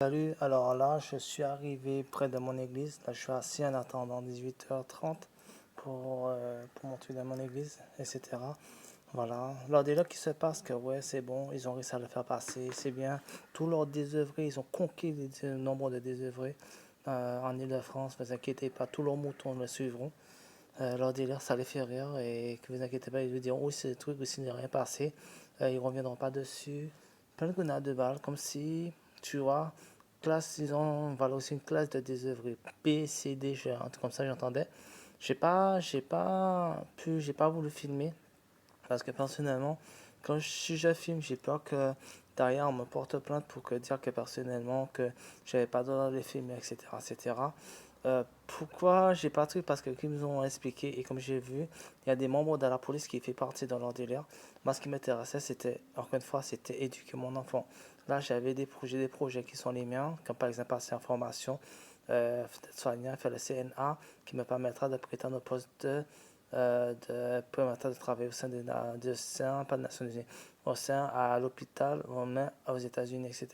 Salut, alors là, je suis arrivé près de mon église. Là, je suis assis en attendant 18h30 pour monter dans mon église, etc. Voilà. Là, dès là qui se passe que, ouais, c'est bon, ils ont réussi à le faire passer, c'est bien. Tous leurs désœuvrés, ils ont conquis le nombre de désœuvrés en Ile-de-France. Ne vous inquiétez pas, tous leurs moutons le suivront. Leur délire, ça les fait rire et que vous inquiétez pas, ils vous diront oui, c'est le truc, ou s'il n'est rien passé, ils reviendront pas dessus. Plein de grenades de balles, comme si, tu vois, classe, ils ont, voilà aussi une classe de désœuvrés, B, C, D, G, un truc comme ça, j'entendais. J'ai pas voulu filmer parce que personnellement, si je filme, j'ai peur que derrière on me porte plainte pour dire que personnellement que j'avais pas le droit de les filmer, etc., etc. Pourquoi j'ai pas de truc? Parce que qu'ils nous ont expliqué et comme j'ai vu, il y a des membres de la police qui fait partie dans leur délire. Moi, ce qui m'intéressait, c'était, encore une fois, c'était éduquer mon enfant. Là, j'avais des projets qui sont les miens, comme par exemple passer en formation, soignant, faire le CNA, qui me permettra de prétendre au poste de permettre de travailler au sein pas de Nations Unies, au sein à l'hôpital romain aux États-Unis, etc.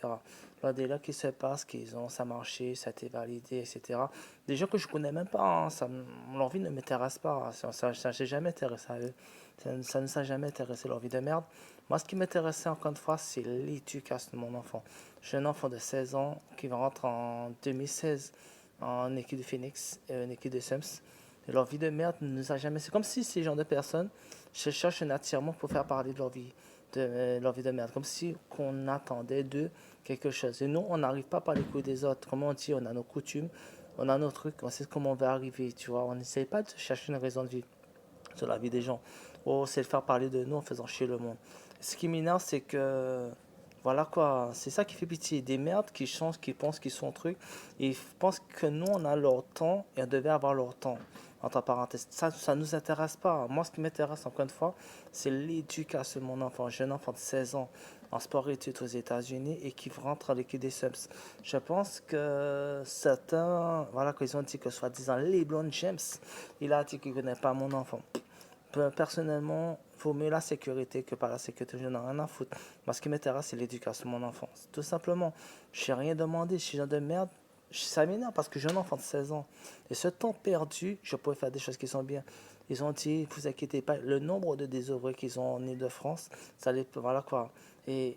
Là, dès là qui se passe, ça a marché, ça a été validé, etc. Des gens que je connais même pas, hein, leur vie ne m'intéresse pas, ça s'est jamais intéressé à eux, ça ne s'est jamais intéressé leur vie de merde. Moi, ce qui m'intéressait encore une fois, c'est l'éducation de mon enfant. J'ai un enfant de 16 ans qui va rentrer en 2016 en équipe de Phoenix, une équipe de Sims. Et leur vie de merde ne nous a jamais. C'est comme si ces gens de personnes cherchent un attirement pour faire parler de leur vie de merde. Comme si qu'on attendait d'eux quelque chose. Et nous, on n'arrive pas par les coups des autres. Comme on dit, on a nos coutumes, on a nos trucs, on sait comment on va arriver, tu vois. On n'essaye pas de chercher une raison de vivre sur la vie des gens. Oh, c'est de faire parler de nous en faisant chier le monde. Ce qui m'énerve, c'est que. Voilà quoi, c'est ça qui fait pitié. Des merdes qui changent, qui pensent qu'ils sont trucs. Et ils pensent que nous, on a leur temps et on devait avoir leur temps. Entre parenthèses, ça nous intéresse pas. Moi, ce qui m'intéresse, encore une fois, c'est l'éducation de mon enfant. Un jeune enfant de 16 ans en sport-études aux États-Unis et qui rentre à l'équipe des Subs. Je pense que certains, voilà, qu'ils ont dit que soi-disant LeBron James, il a dit qu'il ne connaît pas mon enfant. Personnellement, il vaut mieux la sécurité que pas la sécurité. Je n'en ai rien à foutre. Moi, ce qui m'intéresse, c'est l'éducation de mon enfant. Tout simplement. Je n'ai rien demandé. Je suis genre de merde. Ça m'énerve parce que j'ai un enfant de 16 ans. Et ce temps perdu, je pourrais faire des choses qui sont bien. Ils ont dit, vous inquiétez pas, le nombre de désœuvrés qu'ils ont en Ile-de-France, ça les. Voilà quoi. Et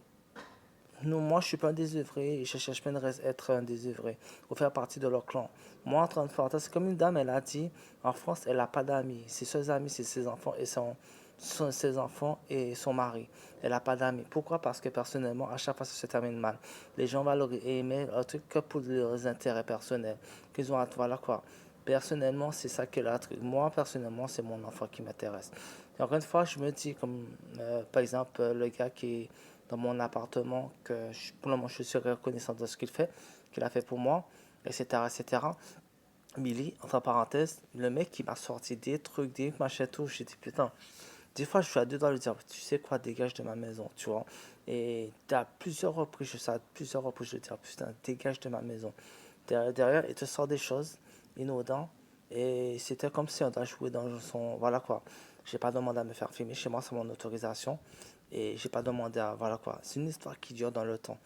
non, moi, je suis pas un désœuvré et je cherche pas à être un désœuvré ou faire partie de leur clan. Moi, en train de faire, c'est comme une dame, elle a dit, en France, elle n'a pas d'amis. Ses seuls amis, c'est ses enfants et ses enfants et son mari. Elle n'a pas d'amis. Pourquoi? Parce que personnellement, à chaque fois, ça se termine mal. Les gens vont aimer un truc que pour leurs intérêts personnels. Qu'ils ont à voilà quoi. Personnellement, c'est ça que là. Moi, personnellement, c'est mon enfant qui m'intéresse. Et encore une fois, je me dis, comme par exemple, le gars qui est dans mon appartement, pour le moment, je suis reconnaissant de ce qu'il a fait pour moi, etc., etc. Billy, entre parenthèses, le mec qui m'a sorti des trucs, des machins, tout, j'ai dit putain. Des fois, je suis à deux doigts de lui dire, tu sais quoi, dégage de ma maison, tu vois. Et à plusieurs reprises, je lui dis, putain, dégage de ma maison. Derrière, il te sort des choses inaudibles. Et c'était comme si on a joué dans son. Voilà quoi. J'ai pas demandé à me faire filmer. Chez moi, c'est mon autorisation. Et j'ai pas demandé à. Voilà quoi. C'est une histoire qui dure dans le temps.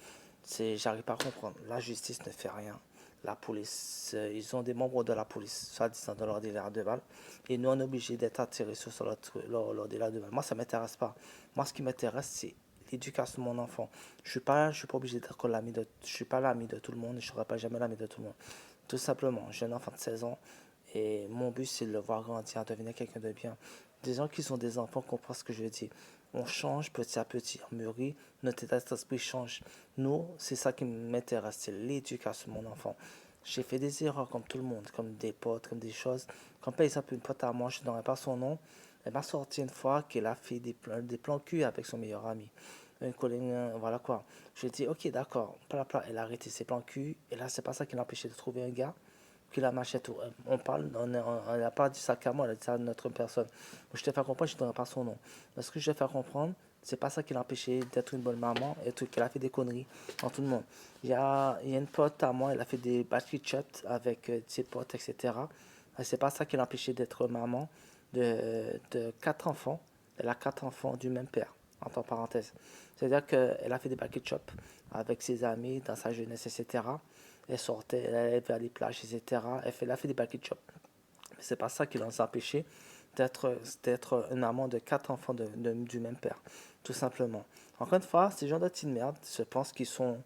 J'arrive pas à comprendre. La justice ne fait rien. La police, ils ont des membres de la police, soi-disant dans leur délire de balles. Et nous, on est obligé d'être attirés sur leur délire de balles. Moi, ça m'intéresse pas. Moi, ce qui m'intéresse, c'est l'éducation de mon enfant. Je suis pas obligé d'être je suis pas l'ami de tout le monde. Je serai pas jamais l'ami de tout le monde. Tout simplement, j'ai un enfant de 16 ans. Et mon but, c'est de le voir grandir, devenir quelqu'un de bien. Des gens qui sont des enfants comprennent ce que je dis. On change petit à petit, on mûrit, notre état d'esprit change. Nous, c'est ça qui m'intéresse, c'est l'éducation de mon enfant. J'ai fait des erreurs comme tout le monde, comme des potes, comme des choses. Comme par exemple, une pote à moi, je ne donnerai pas son nom, elle m'a sorti une fois qu'elle a fait des plans cul avec son meilleur ami. Une collègue, voilà quoi. Je dis, ok, d'accord, elle a arrêté ses plans cul, et là, c'est pas ça qui l'a empêché de trouver un gars qui la machette. On parle, on n'a pas dit ça qu'à moi, elle a dit ça à notre personne. Moi, je te fais comprendre, je ne donnerai pas son nom. Mais ce que je vais faire comprendre, c'est pas ça qui l'a empêché d'être une bonne maman et tout, qu'elle a fait des conneries dans tout le monde. Il y a une pote à moi, elle a fait des battery chats avec ses potes, etc. Et c'est pas ça qui l'a empêché d'être maman de quatre enfants. Elle a quatre enfants du même père. entre parenthèses. C'est-à-dire qu'elle a fait des bucket shops avec ses amis dans sa jeunesse, etc. Elle sortait, elle allait vers les plages, etc. Elle a fait des bucket shops. Mais c'est pas ça qui l'a empêché d'être un amant de quatre enfants du même père, tout simplement. Encore une fois, ces gens de petites merdes se pensent qu'ils sont,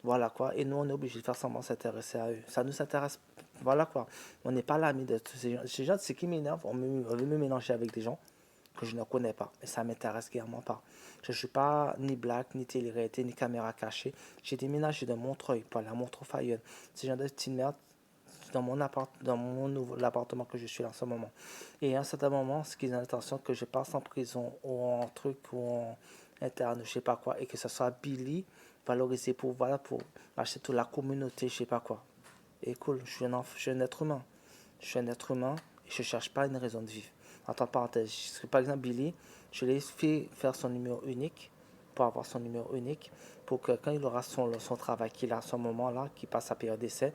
voilà quoi, et nous on est obligé de faire semblant de s'intéresser à eux. Ça nous intéresse, voilà quoi. On n'est pas l'ami de tous ces gens. Ces gens, c'est qui m'énerve, on veut me mélanger avec des gens que je ne connais pas, et ça m'intéresse clairement pas. Je ne suis pas ni black, ni télé-réalité, ni caméra cachée. J'ai déménagé de Montreuil pour aller à Montreux-Fayeul. Ces gens de petites merdes dans mon nouveau l'appartement que je suis là en ce moment. Et à un certain moment, ce qu'ils ont l'intention que je passe en prison ou en truc ou en interne, je sais pas quoi, et que ce soit Billy valorisé pour voilà pour acheter toute la communauté, je sais pas quoi. Et cool, je suis un être humain. Je suis un être humain et je cherche pas une raison de vivre. Entre parenthèses, par exemple Billy, je l'ai fait faire son numéro unique pour avoir son numéro unique pour que quand il aura son travail qu'il a à ce moment-là, qu'il passe sa période d'essai,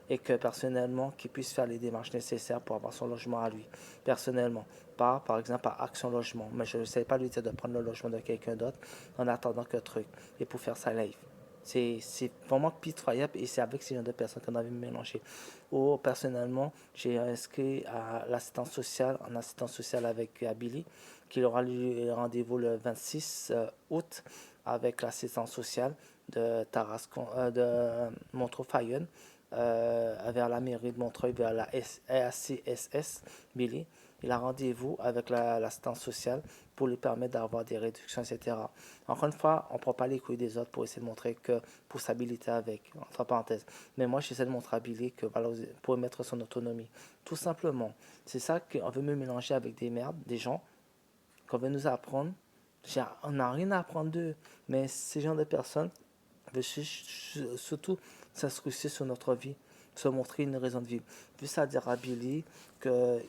et que personnellement, qu'il puisse faire les démarches nécessaires pour avoir son logement à lui, personnellement. Pas, par exemple, à Action Logement, mais je ne sais pas lui dire de prendre le logement de quelqu'un d'autre en attendant que truc, et pour faire sa live. C'est vraiment pitoyable et c'est avec ces genre de personnes qu'on a envie de mélanger. Ou personnellement, j'ai inscrit à l'assistance sociale, en assistance sociale avec Billy, qui aura le rendez-vous le 26 août avec l'assistance sociale de Tarascon, de Montreux-Fayeul, vers la mairie de Montreuil, vers la RCSS, Billy. Il a rendez-vous avec l'assistance sociale pour lui permettre d'avoir des réductions, etc. Encore une fois, on ne prend pas les couilles des autres pour essayer de montrer que pour s'habiliter avec, entre parenthèses. Mais moi, j'essaie de montrer à Billy que pour mettre son autonomie. Tout simplement. C'est ça qu'on veut me mélanger avec des merdes, des gens qu'on veut nous apprendre. On n'a rien à apprendre d'eux. Mais ces gens de personnes veulent surtout s'inscrire sur notre vie, se montrer une raison de vivre. Juste à dire à Billy que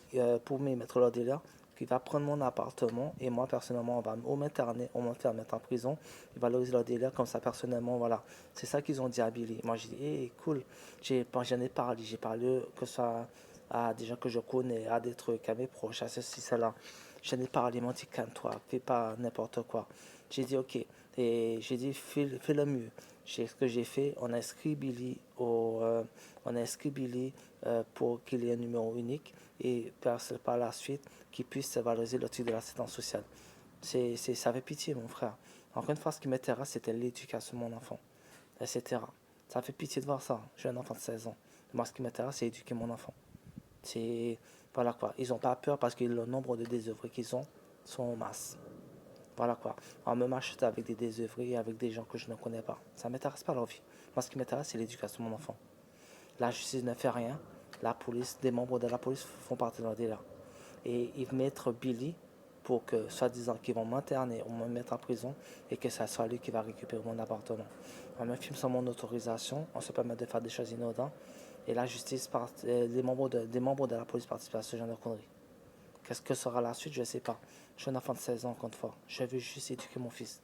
pour me mettre leur délire, qu'il va prendre mon appartement et moi personnellement on m'interner, on va me faire mettre en prison, il va valoriser leur délire comme ça personnellement, voilà. C'est ça qu'ils ont dit à Billy. Moi j'ai dit, hey, cool, j'en ai parlé, j'ai parlé que ça à des gens que je connais, à des trucs, à mes proches, à ceci, cela. J'en ai parlé, ils m'ont dit calme-toi, fais pas n'importe quoi. J'ai dit ok, et j'ai dit fais le mieux. Ce que j'ai fait, on a inscrit Billy pour qu'il ait un numéro unique et par la suite qu'il puisse valoriser le titre de l'assistance sociale. Ça fait pitié, mon frère. Encore une fois, ce qui m'intéresse, c'était l'éducation de mon enfant, etc. Ça fait pitié de voir ça. J'ai un enfant de 16 ans. Moi, ce qui m'intéresse, c'est éduquer mon enfant. C'est, voilà quoi. Ils n'ont pas peur parce que le nombre de désœuvrés qu'ils ont sont en masse. Voilà quoi. On me m'achète avec des désœuvrés, avec des gens que je ne connais pas. Ça ne m'intéresse pas leur vie. Moi, ce qui m'intéresse, c'est l'éducation de mon enfant. La justice ne fait rien. La police, des membres de la police font partie de leur délire. Et ils mettent Billy pour que, soi-disant, qu'ils vont m'interner ou me mettre en prison et que ça soit lui qui va récupérer mon appartement. On me filme sans mon autorisation. On se permet de faire des choses innocentes. Et la justice, des membres de la police participent à ce genre de conneries. Qu'est-ce que sera la suite? Je ne sais pas. Je suis un enfant de 16 ans, encore une fois. Je veux juste éduquer mon fils.